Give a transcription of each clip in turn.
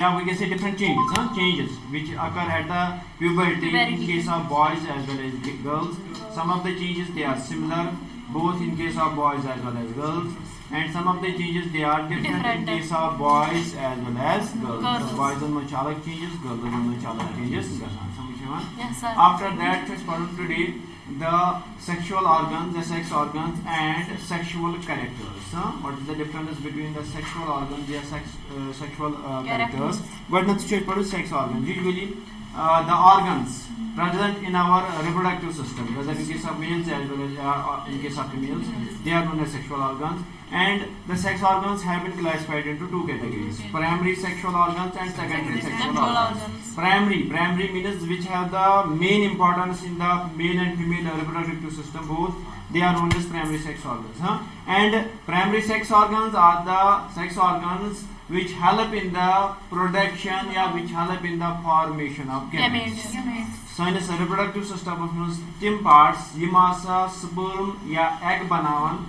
Yeah, we can say different changes, changes which occur at the puberty in case of boys as well as girls. Some of the changes they are similar both in case of boys as well as girls, and some of the changes they are different in case of boys as well as girls. So boys and chalak changes, girls and chalak changes. Yes, sir. After that, let's follow today the sexual organs, the sex organs, and sexual characters. What is the difference between the sexual organs and sexual characters? But not sex organs. Usually, the organs present in our reproductive system, whether in case of males as well as in case of females, they are known as sexual organs. And the sex organs have been classified into two categories: primary sexual organs and secondary sexual organs. Primary means which have the main importance in the male and female reproductive system both. They are known as primary sex organs. And primary sex organs are the sex organs which help in the production, which help in the formation of gametes. So in the reproductive system of tim parts, yimasa, sperm, egg banavan,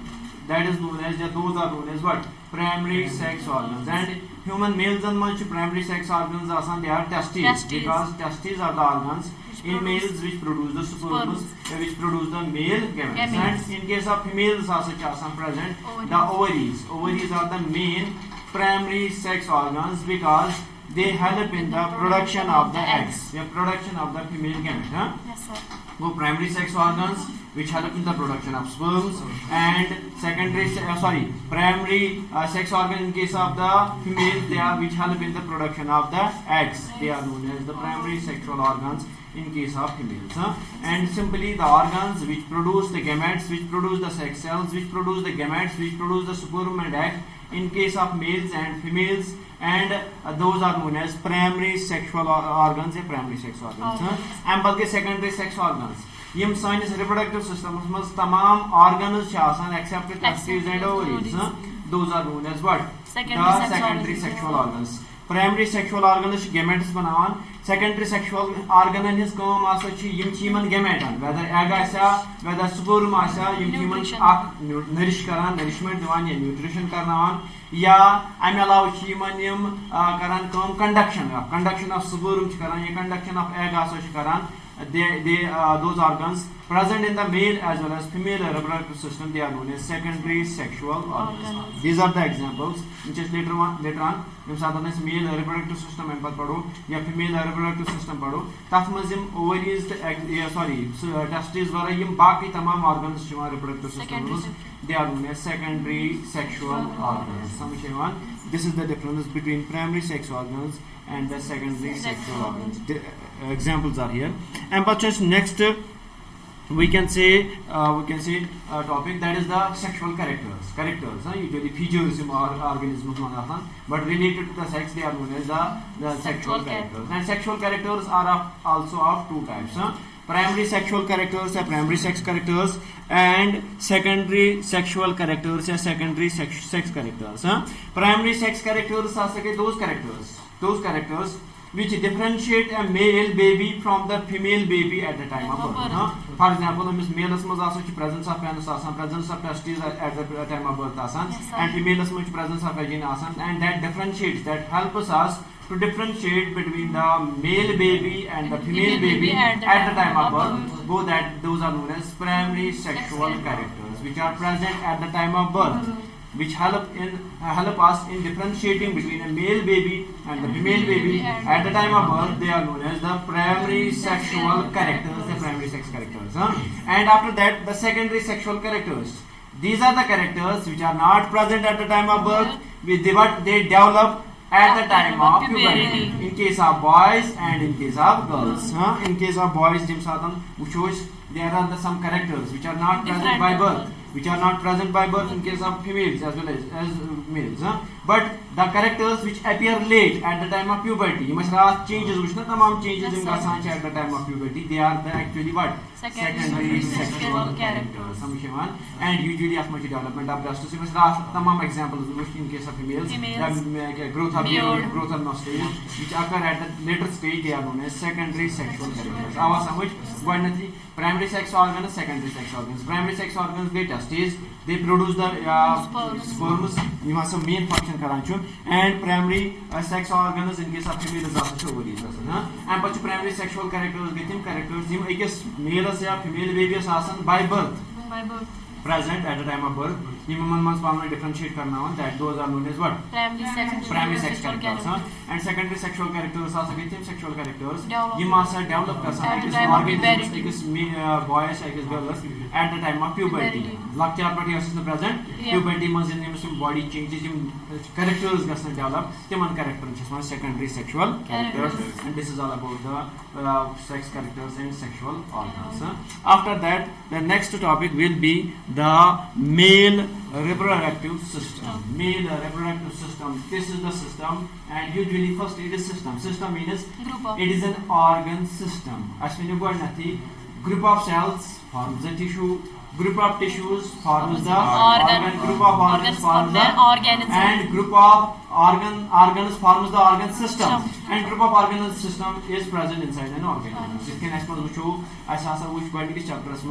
that is known as, those are known as what? Primary sex organs. And human males and much primary sex organs they are testes, because testes are the organs in males which produce the sperms, which produce the male gametes. And in case of females also present the ovaries. Ovaries are the main primary sex organs because they help in the production of the eggs, the production of the female gamete. Yes, sir. So primary sex organs which help in the production of sperms, and primary sex organ in case of the females, they are which help in the production of the eggs. They are known as the primary sexual organs in case of females. And simply the organs which produce the gametes, which produce the sex cells, which produce the gametes, which produce the sperm and egg in case of males and females, and those are known as primary sexual organs and primary sex organs. And बल्कि secondary sex organs यम science reproductive system में तमाम organs except testes and ovaries. Those are known as what? The secondary sexual organs. Primary sexual organs gametes बनावन. Secondary sexual organ his काम यम gametan, whether egg whether sperm यम nourish करान, nourishment दिवान या nutrition करनावन, या अमे अलावा यम करान काम conduction of sperm करान या conduction of egg करान. Those organs present in the male as well as female reproductive system, they are known as secondary sexual organs. These are the examples which is later on male reproductive system and या female reproductive system पढ़ो तथ मज़ ovaries testes वाला यम बाकी तमाम organs reproductive system they are known as secondary sexual organs. This is the difference between primary sex organs and the secondary sexual organs. Examples are here. And but just next we can say a topic that is the sexual characters usually features in organisms but related to the sex, they are known as the sexual characters. And sexual characters are also of two types: primary sexual characters or primary sex characters, and secondary sexual characters or secondary sex characters. Primary sex characters are those characters which differentiate a male baby from the female baby at the time of birth. For example, male presence of penis, presence of testes at the time of birth, and female presence of vagina, and that differentiates, that helps us to differentiate between the male baby and the female baby at the time of birth. Those are known as primary sexual characters which are present at the time of birth, which help us in differentiating between a male baby and the female baby at the time of birth. They are known as the primary sexual characters, the primary sex characters. And after that, the secondary sexual characters. These are the characters which are not present at the time of birth, they develop at the time of puberty. In case of boys and in case of girls. In case of boys, there are some characters which are not present by birth, in case of females as well as males. But the characters which appear late at the time of puberty, you must have changes in the at the time of puberty, they are actually what? Secondary sexual characters. And usually as much development of breasts, you must have examples in case of females. Growth of beard, growth of nostrils, which occur at the later stage, they are known as secondary sexual characters. Primary sex organs, secondary sex organs. Primary sex organs, they testes, they produce the sperms. You have some main function reproduction karan chu, and primary sex organs in case of females also chu ovaries asan ha, and but primary sexual characters getim characters yim ekis male ya female babies asan by birth present at the time of birth. Human must formally differentiate karna on that those are known as what? Primary sex characters. And secondary sexual characters also getim sexual characters. You must have developed as organisms, ekis boys, ekis girls at the time of puberty. Lakchar party is present. Puberty must in the body changes, characters gets develop. Human characters is secondary sexual characters, and this is all about the sex characters and sexual organs. After that, the next topic will be the male reproductive system. Male reproductive system. This is the system, and usually first it is system. System means it is an organ system. As when you go nothing, group of cells forms the tissue. Group of tissues forms the organ. Group of organs forms the organism. And group of organs forms the organ system. And group of organ system is present inside an organism. This can expose show as which body chapters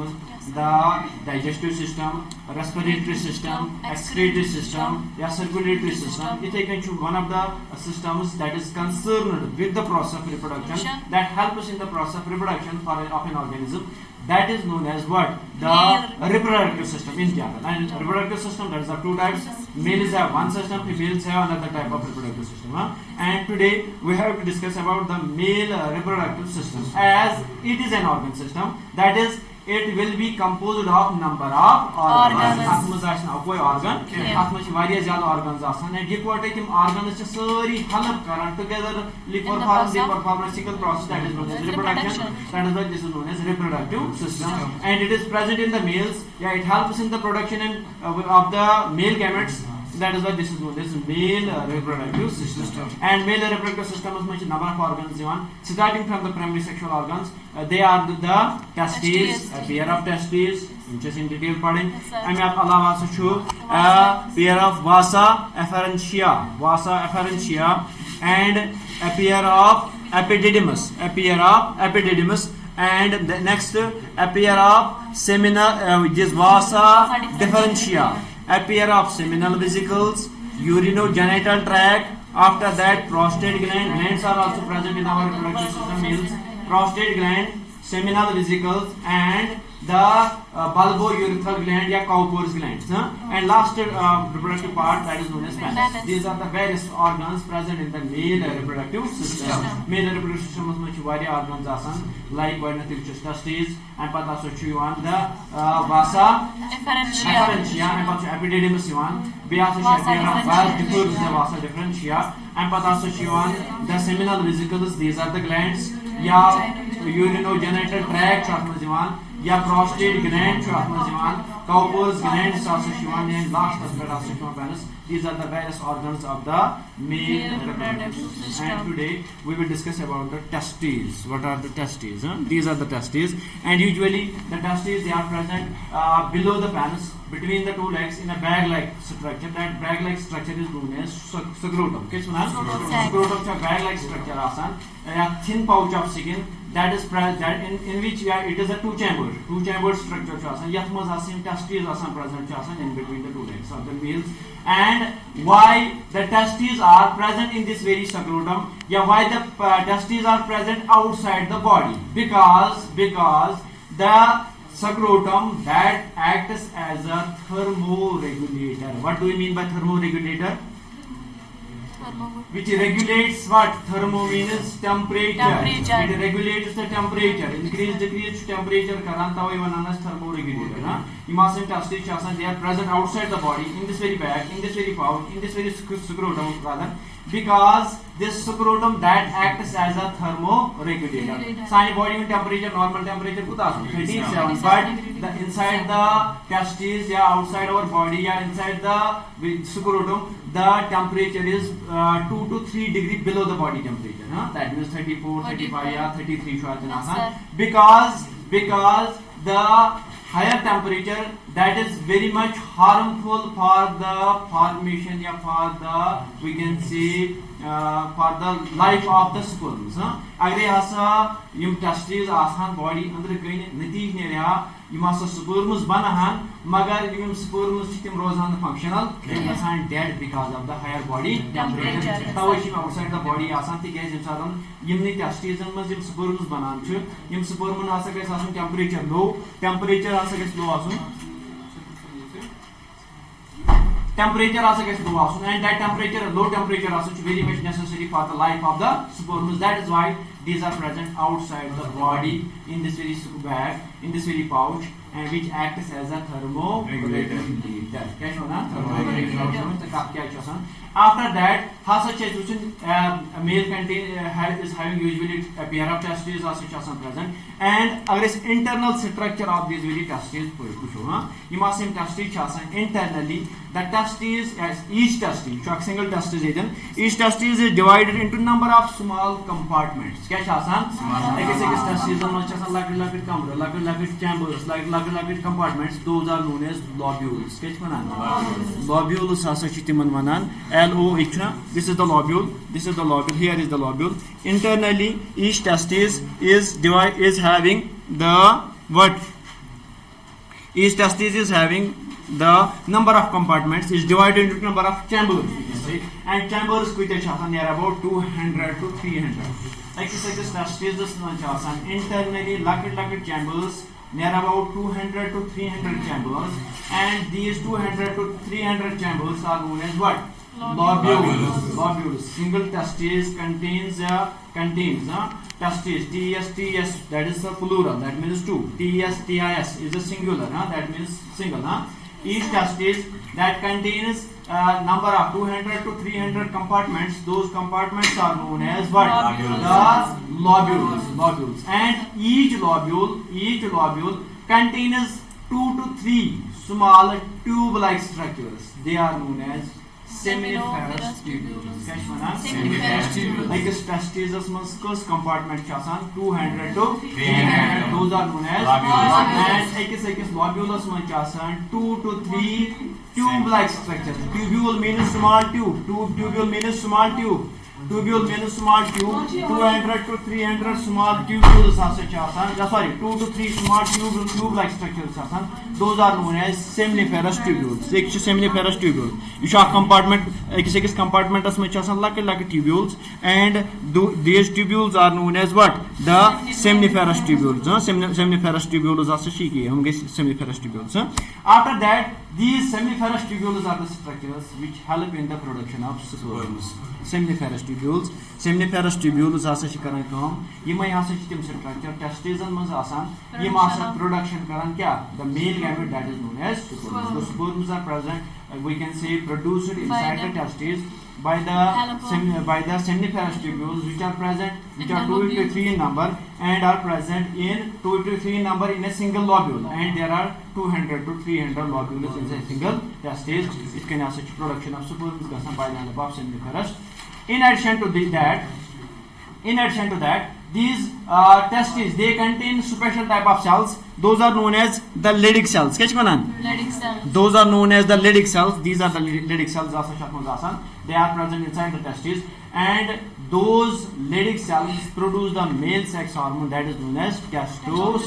the digestive system, respiratory system, excretory system, circulatory system. It is one of the systems that is concerned with the process of reproduction, that helps in the process of reproduction of an organism. That is known as what? The reproductive system in general. And reproductive system, there is two types. Males have one system, females have another type of reproductive system. And today we have to discuss about the male reproductive system, as it is an organ system. That is, it will be composed of number of organs. कोई organ, organs and organs help together perform the pharmaceutical process that is known as reproduction. That is why this is known as reproductive system, and it is present in the males. Yeah, it helps in the production of the male gametes. That is why this is known as male reproductive system. And male reproductive system is much number of organs starting from the primary sexual organs. They are the testes, a pair of testes, just in detail pardon. And we have a pair of vasa afferentia, and a pair of epididymis, and the next a pair of seminal, which is vasa deferentia, a pair of seminal vesicles, urinogenital tract. After that, prostate glands are also present in our reproductive system. Males, prostate gland, seminal vesicles, and the bulbourethral gland or Cowper's glands. And last reproductive part, that is known as penis. These are the various organs present in the male reproductive system. Male reproductive system is much various organs like testes, and also the vasa afferentia, and epididymis vasa differentia, and also the seminal vesicles. These are the glands. Urinogenital tract या prostate gland Cowper's glands also and last also penis. These are the various organs of the male reproductive system. And today we will discuss about the testes. What are the testes? These are the testes, and usually the testes, they are present below the penis, between the two legs, in a bag-like structure. That bag-like structure is known as scrotum. Scrotum is a bag-like structure, a thin pouch of skin that is present in which it is a two-chambered structure. Testes are present in between the two legs of the males. And why the testes are present in this very scrotum? Why the testes are present outside the body? Because the scrotum that acts as a thermoregulator. What do we mean by thermoregulator? Which regulates what? Thermo means temperature. It regulates the temperature. Increase, decrease temperature. Karanta even known as thermoregulator. Imagine testes, they are present outside the body, in this very bag, in this very pouch, in this very scrotum rather, because this scrotum that acts as a thermoregulator. Sign body temperature, normal temperature 37, but the inside the testes, outside our body, inside the scrotum, the temperature is 2 to 3 degrees below the body temperature. That means 34, 35, 33 because the higher temperature, that is very much harmful for the formation, for the, we can say, for the life of the sperms. अगर हसा यम testes आसान body अंदर कहीं नतीज ने रहा यम हसा sperms बनाहन मगर यम sperms चितम रोजान functional आसान dead because of the higher body temperature. तवशी में outside the body आसान थी क्या जिम्सादम यम ने testes में यम sperms बनान चु यम sperm में आसा कैसे आसान temperature आसा कैसे low आसान temperature also gets low also, and that temperature, low temperature also is very much necessary for the life of the sperms. That is why these are present outside the body in this very bag, in this very pouch, and which acts as a thermoregulator. After that, male is having usually a pair of testes also present, and internal structure of these very testes. You must see testes internally. The testes, each testis, single testis, each testis is divided into number of small compartments. Testes chambers, like compartments. Those are known as lobules. Lobules LO. This is the lobule. This is the lobule. Here is the lobule. Internally, each testis is having the what? Each testis is having the number of compartments is divided into number of chambers, and chambers which are near about 200 to 300. Like this testes internally like chambers near about 200 to 300 chambers, and these 200 to 300 chambers are known as what? Lobules. Single testis contains testis, TS, that is the plural, that means two. TS is a singular, that means single. Each testis that contains number of 200 to 300 compartments, those compartments are known as what? The lobules. And each lobule contains 2 to 3 small tube-like structures. They are known as seminiferous tubules. Like this testes compartment 200 to 300. Those are known as lobules. And lobulus 2 to 3 tube-like structures. Tubule means small tube. Tubule means small tube. Tubule means small tube. 200 to 300 small tubules are 2 to 3 small tube-like structures. Those are known as seminiferous tubules. एक seminiferous tubule. You have compartment. एक compartment as much as like tubules, and these tubules are known as what? The seminiferous tubules. Seminiferous tubules are seminiferous tubules. After that, these seminiferous tubules are the structures which help in the production of sperms. Seminiferous tubules hasa karan kam yimai hasa tim structure testes mans asan yim hasa production karan kya? The male gamete, that is known as sperms. The sperms are present, we can say produced inside the testes by the seminiferous tubules, which are present, which are 2 to 3 in number, and are present in 2 to 3 in number in a single lobule, and there are 200 to 300 lobules in a single testis. It can also production of sperms by the help of seminiferous. In addition to that, these testes, they contain special type of cells. Those are known as the Leydig cells. Those are known as the Leydig cells. These are the Leydig cells. They are present inside the testes, and those Leydig cells produce the male sex hormone, that is known as testosterone.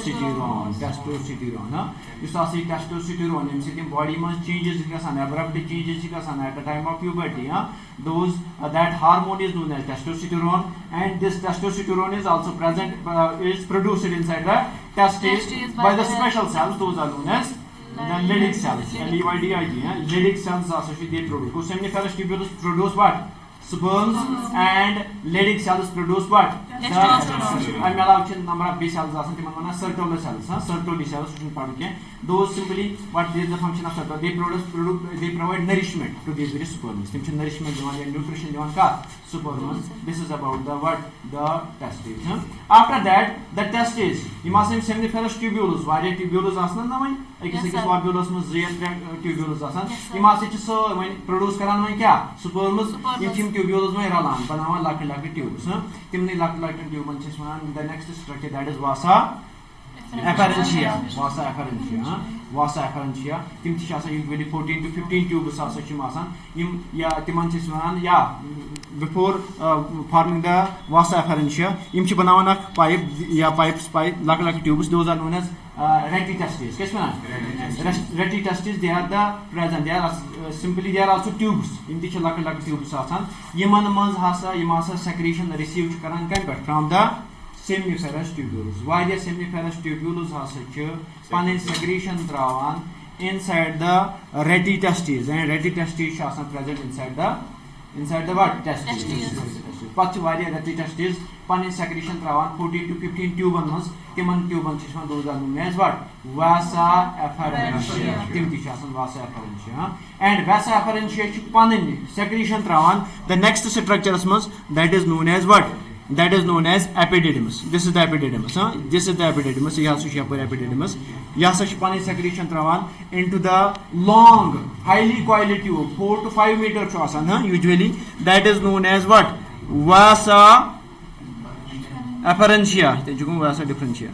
You see testosterone, in body must changes, abrupt changes at the time of puberty. Those that hormone is known as testosterone, and this testosterone is also present, is produced inside the testes by the special cells. Those are known as the Leydig cells. Leydig. Leydig cells also they produce. Seminiferous tubules produce what? Sperms, and Leydig cells produce what? Testosterone. Number of B cells Sertoli cells. Those simply, what is the function of Sertoli? They provide nourishment to these very sperms. Nourishment and nutrition sperms. This is about the what? The testes. After that, the testes. You must have seminiferous tubules. Why tubules asana? Lobulus tubules asana. You must have produce sperms. Tubules में रलान बनावा lakh tubes. Timni lakh tube. The next structure, that is vasa. efferentia, vasa efferentia, vasa efferentia. Tim ti chasa usually 14 to 15 tubes asa chimasan. Im ya timan chisman ya before forming the vasa efferentia, im chi banawan ak pipe ya pipes pipe lak tubes. Those are known as Reti testes. Reti testes, they are the present. They are simply they are also tubes. In the lak tubes asan. Yeman mans hasa yemasa secretion received karan from the seminiferous tubules. Why the seminiferous tubules hasa panin secretion trawan inside the Reti testes, and Reti testes are present inside the what? Testes. Pach why the Reti testes panin secretion trawan 14 to 15 tubes. Timan tubes those are known as what? Vasa efferentia. Timti shasan vasa efferentia. And vasa efferentia panin secretion trawan. The next structure that is known as what? That is known as epididymis. This is the epididymis. This is the epididymis. Yasu shapur epididymis. Yasu panin secretion trawan into the long, highly coiled tube, 4 to 5 meter chasan. Usually that is known as what? Vasa efferentia. Vasa differentia.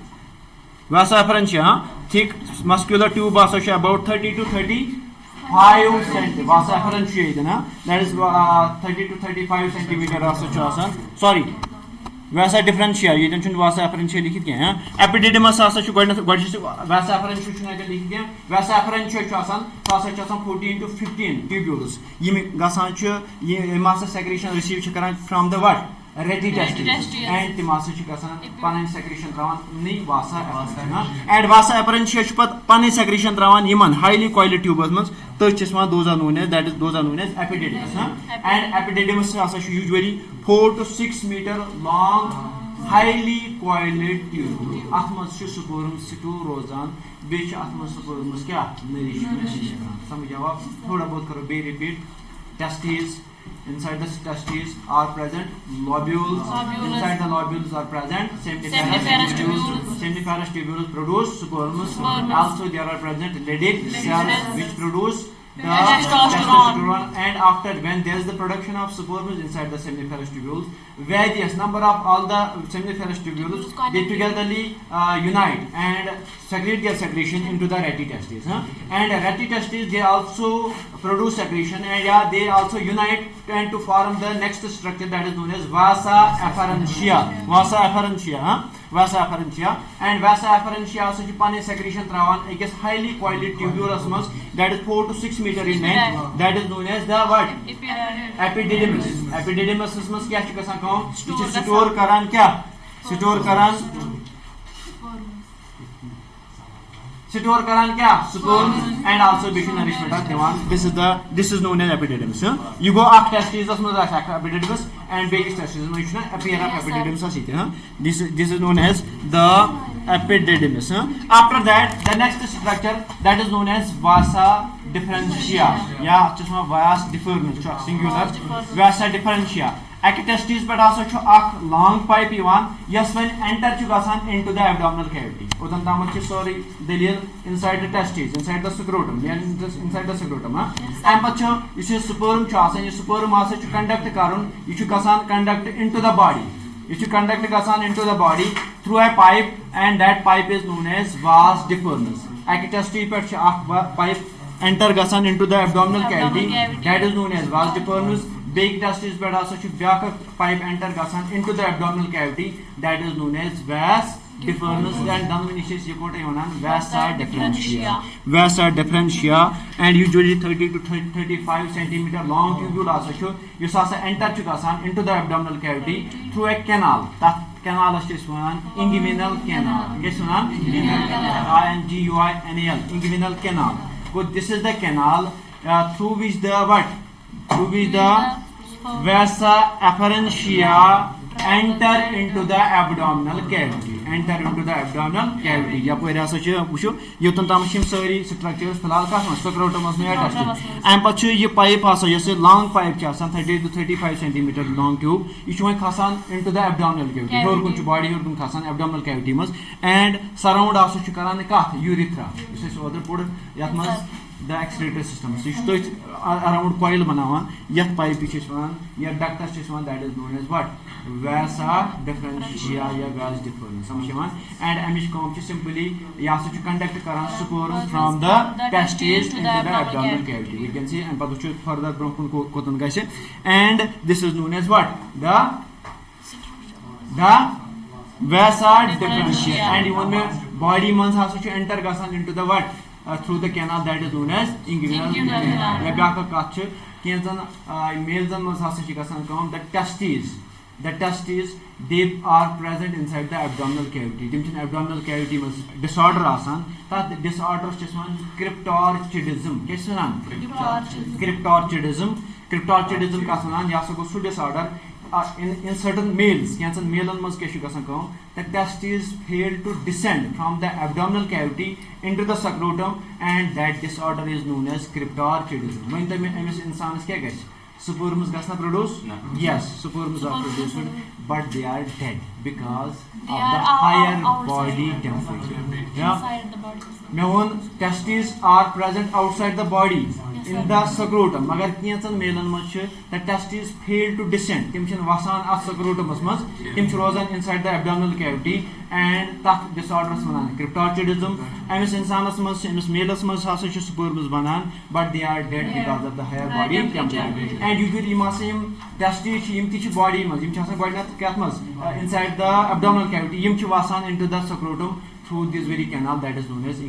Vasa efferentia. Thick muscular tube also about 30 to 35 centimeters. Vasa efferentia. That is 30 to 35 centimeter also. Sorry. Vasa differentia. You don't vasa efferentia लिखित क्या है? Epididymis also vasa efferentia लिखित क्या? Vasa efferentia चासन 14 to 15 tubules. ये गासान ये massa secretion receive from the what? Reti testes. And the massa panin secretion trawan ni vasa efferentia. And vasa efferentia panin secretion trawan yeman highly coiled tubes those are known as epididymis. And epididymis also usually 4 to 6 meter long, highly coiled tube. Atmos sperm situ rozan beach atmos sperm kya nourishment. Samjh aap thoda bahut karo be repeat. Testes. Inside the testes are present lobules. Inside the lobules are present seminiferous tubules. Seminiferous tubules produce sperms. Also there are present Leydig cells which produce the testosterone. And after when there is the production of sperms inside the seminiferous tubules, various number of all the seminiferous tubules they togetherly unite and secrete their secretion into the Reti testes. And Reti testes they also produce secretion, and they also unite and to form the next structure that is known as vasa efferentia. Vasa efferentia. Vasa efferentia. And vasa efferentia also panin secretion trawan against highly coiled tubules that is 4 to 6 meter in length. That is known as the what? Epididymis. Epididymis is kya chikasan kaam? Store karan kya? Store karan kya? Sperms and also bishun nourishment of divan. This is known as epididymis. You go after testes epididymis and base testes appear of epididymis. This is known as the epididymis. After that, the next structure that is known as vasa differentia. Yeah, just vas differens singular. Vasa differentia. Testes but also a long pipe yes when enter into the abdominal cavity. Sorry, inside the testes, inside the scrotum, inside the scrotum. And you see sperm also conduct current, you should conduct into the body. You should conduct into the body through a pipe, and that pipe is known as vas deferens. Testes pipe enter into the abdominal cavity, that is known as vas deferens. Big testes but also pipe enter into the abdominal cavity, that is known as vas deferens. And vasa differentia. Vasa differentia. And usually 30 to 35 centimeter long tubule also you enter into the abdominal cavity through a canal. That canal is inguinal canal. Yes, INGUINAL, inguinal canal. But this is the canal through which the what? Through which the vasa efferentia enter into the abdominal cavity. Enter into the abdominal cavity. Yapur also wushu yotan tamshim sari structures filal kas scrotum mas me attached. And pachu ye pipe also yes long pipe chasan 30 to 35 centimeter long tube. Ichu khasan into the abdominal cavity. Hor kunchu body hor kun khasan abdominal cavity mas, and surround also chu karan ka urethra. This is other put yat mas the excretory system. So you should around coil banawan yat pipe chishwan ya ductus chishwan, that is known as what? Vasa differentia ya vas difference samjhiwan. And amish kom ch simply ya se conduct karan sperm from the testes into the abdominal cavity. We can see and padu further broken kotun gaise, and this is known as what? The vasa differentia. And even body mans also to enter gasan into the what? Through the canal, that is known as inguinal canal. Ya baka katch kensan males and mans also gasan kam the testes they are present inside the abdominal cavity. Tim abdominal cavity mas disorder asan, that disorder chesman cryptorchidism. Kesan cryptorchidism kasanan ya so su disorder in certain males. Cancer male and must the testes fail to descend from the abdominal cavity into the scrotum, and that disorder is known as cryptorchidism. When the insan is kya gets sperms gasna produce? No. Yes, sperms are produced, but they are dead because they of the higher body temperature. Inside the body. Now, testes are present outside the body in the scrotum. Magar kiyansan melan mas the testes fail to descend. Tim chin vasan at scrotum mas tim rozan inside the abdominal cavity, and that disorders banan cryptorchidism. Amis insanas mas amis melas mas hasa sperms banan, but they are dead because of the higher body temperature. And usually imasim testes yim tichi body mas yim chasa body nat kyat mas inside the abdominal cavity yim chi vasan into the scrotum through this very canal, that is known as